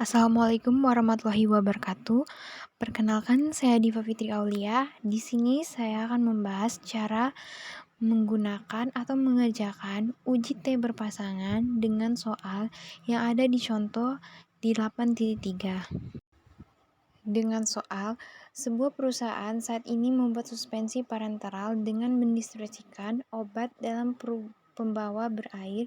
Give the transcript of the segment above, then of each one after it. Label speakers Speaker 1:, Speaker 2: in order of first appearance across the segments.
Speaker 1: Assalamualaikum warahmatullahi wabarakatuh. Perkenalkan, saya Diva Fitri Aulia. Di sini saya akan membahas cara menggunakan atau mengerjakan uji T berpasangan dengan soal yang ada di contoh di 8.3. Dengan soal, sebuah perusahaan saat ini membuat suspensi parenteral dengan mendistribusikan obat dalam pembawa berair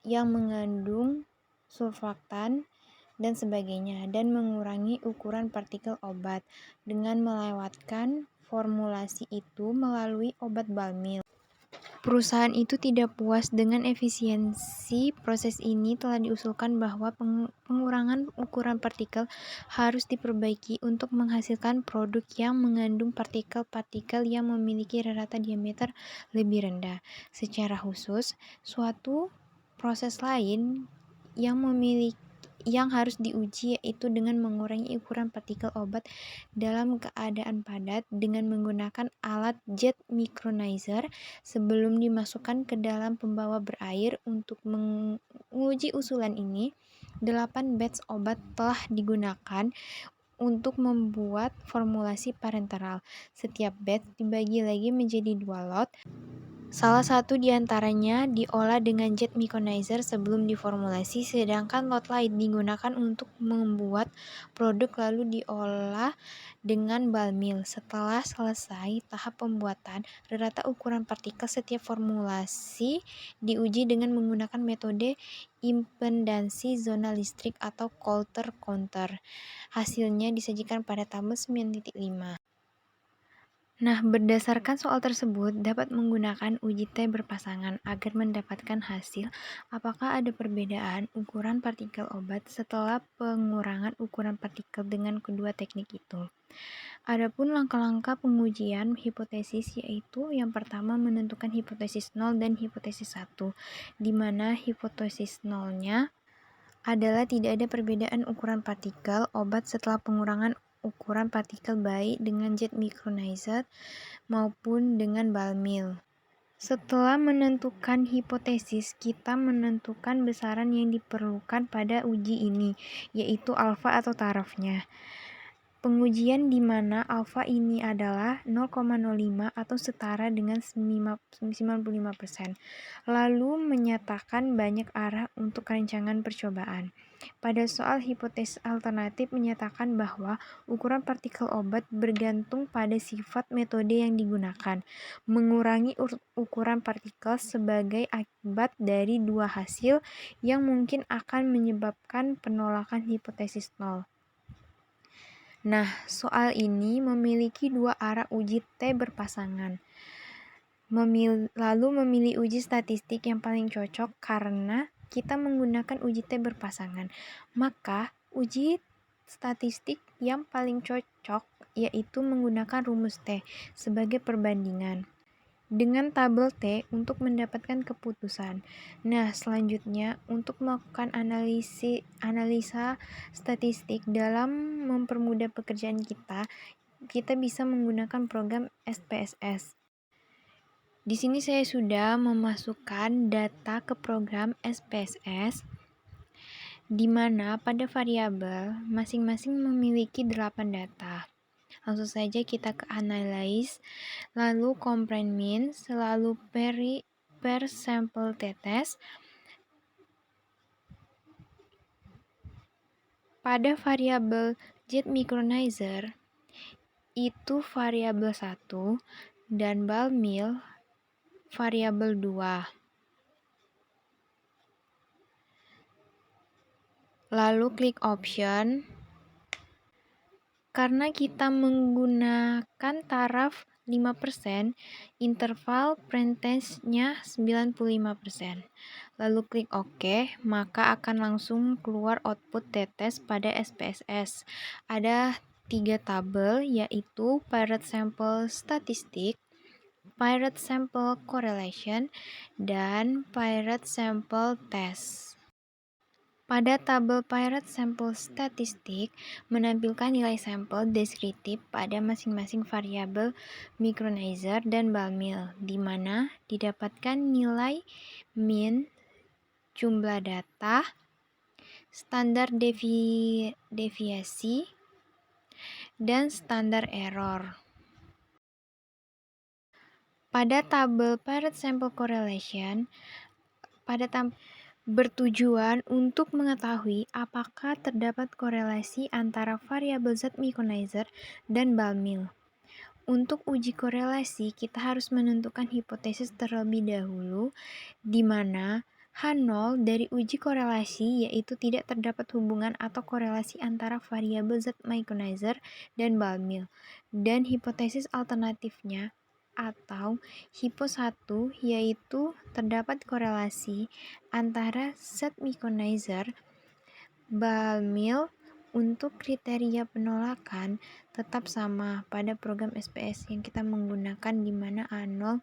Speaker 1: yang mengandung surfaktan dan sebagainya, dan mengurangi ukuran partikel obat dengan melewatkan formulasi itu melalui obat balmil. Perusahaan itu tidak puas dengan efisiensi proses ini, telah diusulkan bahwa pengurangan ukuran partikel harus diperbaiki untuk menghasilkan produk yang mengandung partikel-partikel yang memiliki rata diameter lebih rendah. Secara khusus, suatu proses lain yang harus diuji yaitu dengan mengurangi ukuran partikel obat dalam keadaan padat dengan menggunakan alat jet micronizer sebelum dimasukkan ke dalam pembawa berair. Untuk menguji usulan ini, 8 batch obat telah digunakan untuk membuat formulasi parenteral. Setiap batch dibagi lagi menjadi 2 lot. Salah satu di antaranya diolah dengan jet micronizer sebelum diformulasi, sedangkan lot lain digunakan untuk membuat produk lalu diolah dengan balmil. Setelah selesai tahap pembuatan, rata ukuran partikel setiap formulasi diuji dengan menggunakan metode impedansi zona listrik atau Coulter counter. Hasilnya disajikan pada tabel 9.5. Nah, berdasarkan soal tersebut, dapat menggunakan uji T berpasangan agar mendapatkan hasil apakah ada perbedaan ukuran partikel obat setelah pengurangan ukuran partikel dengan kedua teknik itu. Adapun langkah-langkah pengujian hipotesis yaitu yang pertama menentukan hipotesis 0 dan hipotesis 1, di mana hipotesis 0-nya adalah tidak ada perbedaan ukuran partikel obat setelah pengurangan ukuran partikel baik dengan jet micronizer maupun dengan balmil. Setelah menentukan hipotesis, kita menentukan besaran yang diperlukan pada uji ini, yaitu alfa atau tarafnya. Pengujian di mana alfa ini adalah 0,05 atau setara dengan 95%. Lalu menyatakan banyak arah untuk rancangan percobaan. Pada soal hipotesis alternatif menyatakan bahwa ukuran partikel obat bergantung pada sifat metode yang digunakan. Mengurangi ukuran partikel sebagai akibat dari dua hasil yang mungkin akan menyebabkan penolakan hipotesis 0. Nah, soal ini memiliki dua arah uji T berpasangan. Lalu memilih uji statistik yang paling cocok karena kita menggunakan uji T berpasangan. Maka uji statistik yang paling cocok yaitu menggunakan rumus T sebagai perbandingan dengan tabel T untuk mendapatkan keputusan. Nah, selanjutnya untuk melakukan analisa statistik dalam mempermudah pekerjaan kita bisa menggunakan program SPSS. Di sini saya sudah memasukkan data ke program SPSS, di mana pada variabel masing-masing memiliki 8 data. Langsung saja kita ke analyze, lalu compare mean, selalu per sampel tetes. Pada variabel jet micronizer itu variabel 1 dan balmil variabel 2. Lalu klik option. Karena kita menggunakan taraf 5%, interval percentage-nya 95%. Lalu klik OK, maka akan langsung keluar output tetes pada SPSS. Ada 3 tabel, yaitu Pirate Sample Statistik, Pirate Sample Correlation, dan Pirate Sample Test. Pada tabel Pirate Sample Statistik menampilkan nilai sampel deskriptif pada masing-masing variabel micronizer dan balmil, di mana didapatkan nilai mean, jumlah data, standar deviasi, dan standar error. Pada tabel Parrot Sample Correlation, bertujuan untuk mengetahui apakah terdapat korelasi antara variabel Z-micronizer dan Balmil. Untuk uji korelasi, kita harus menentukan hipotesis terlebih dahulu, di mana H0 dari uji korelasi yaitu tidak terdapat hubungan atau korelasi antara variabel Z-micronizer dan Balmil. Dan hipotesis alternatifnya atau hipo 1 yaitu terdapat korelasi antara Z-micronizer Balmil. Untuk kriteria penolakan tetap sama pada program SPS yang kita menggunakan, di mana A0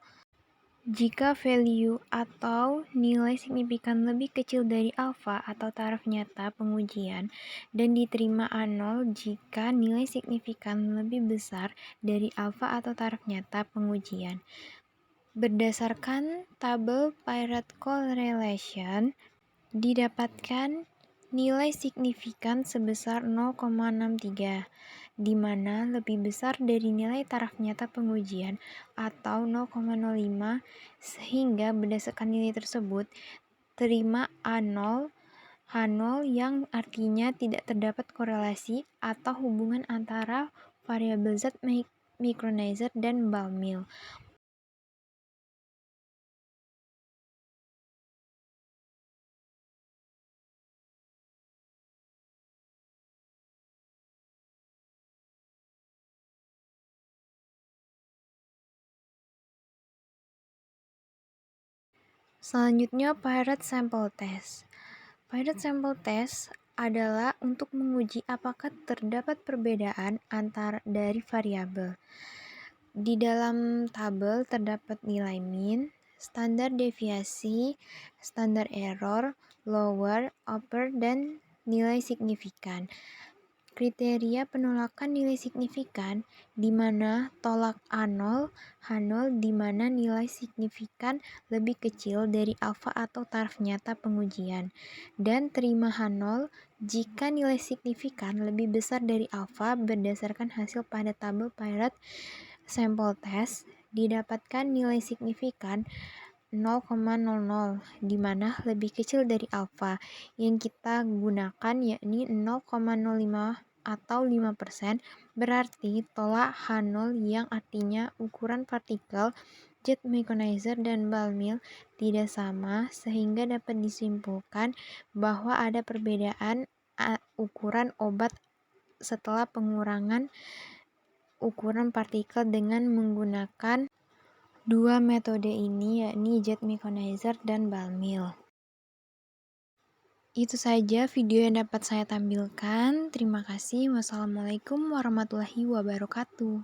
Speaker 1: jika value atau nilai signifikan lebih kecil dari alfa atau taraf nyata pengujian, dan diterima A0 jika nilai signifikan lebih besar dari alfa atau taraf nyata pengujian. Berdasarkan tabel Parrot Correlation, didapatkan nilai signifikan sebesar 0,63, di mana lebih besar dari nilai taraf nyata pengujian atau 0,05, sehingga berdasarkan nilai tersebut terima A0 H0 yang artinya tidak terdapat korelasi atau hubungan antara variabel Z micronizer dan Balmil. Selanjutnya, Parrot Sample Test. Parrot Sample Test adalah untuk menguji apakah terdapat perbedaan dari variabel. Di dalam tabel terdapat nilai mean, standar deviasi, standar error, lower, upper, dan nilai signifikan. Kriteria penolakan nilai signifikan, di mana tolak A0, H0, di mana nilai signifikan lebih kecil dari alfa atau taraf nyata pengujian, dan terima H0 jika nilai signifikan lebih besar dari alfa. Berdasarkan hasil pada tabel Parrot Sample Test, didapatkan nilai signifikan 0,00, di mana lebih kecil dari alfa. Yang kita gunakan yakni 0,05 atau 5%, berarti tolak H0 yang artinya ukuran partikel jet micronizer dan Balmil tidak sama, sehingga dapat disimpulkan bahwa ada perbedaan ukuran obat setelah pengurangan ukuran partikel dengan menggunakan dua metode ini, yakni jet micronizer dan Balmil. Itu saja video yang dapat saya tampilkan. Terima kasih. Wassalamualaikum warahmatullahi wabarakatuh.